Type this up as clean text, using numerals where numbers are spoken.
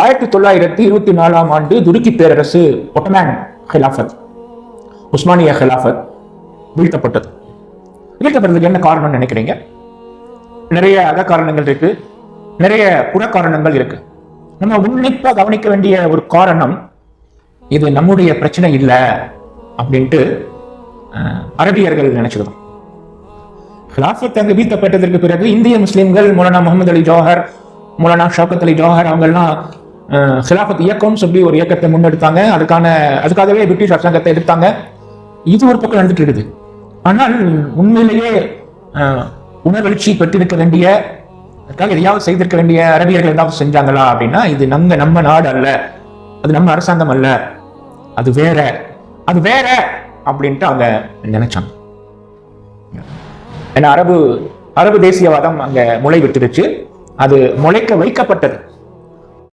1924 துருக்கி பேரரசு ஒட்டமேன் ஹிலாஃபத், உஸ்மானிய ஹிலாஃபத் வீழ்த்தப்பட்டது. வீழ்த்தப்பட்டதுக்கு என்ன காரணம்னு நினைக்கிறீங்க? நிறைய அக காரணங்கள் இருக்கு, நிறைய புற காரணங்கள் இருக்கு. நம்ம உன்னிப்பா கவனிக்க வேண்டிய ஒரு காரணம், இது நம்முடைய பிரச்சனை இல்லை அப்படின்ட்டு அரபியர்கள் நினைச்சதுதான். ஹிலாஃபத் அங்கு வீழ்த்தப்பட்டதற்கு பிறகு இந்திய முஸ்லிம்கள் மௌலானா முகமது அலி ஜோஹர், மௌலானா ஷவுகத் அலி ஜோஹர் அவங்கெல்லாம் ஹிலாஃபத் இயக்கம் சொல்லி ஒரு இயக்கத்தை முன்னெடுத்தாங்க. அதுக்காகவே பிரிட்டிஷ் அரசாங்கத்தை எதிர்த்தாங்க. இது ஒரு பக்கம் நடந்துட்டு இருக்குது. ஆனால் உண்மையிலேயே உணர்வெழுச்சி பெற்றிருக்க வேண்டிய, எதையாவது செய்திருக்க வேண்டிய அரபியர்கள் ஏதாவது செஞ்சாங்களா அப்படின்னா, இது நம்ம நாடு அல்ல, அது நம்ம அரசாங்கம் அல்ல, அது வேற அப்படின்ட்டு அவங்க நினைச்சாங்க. ஏன்னா அரபு தேசியவாதம் அங்க முளை விட்டுருச்சு. அது முளைக்க வைக்கப்பட்டது.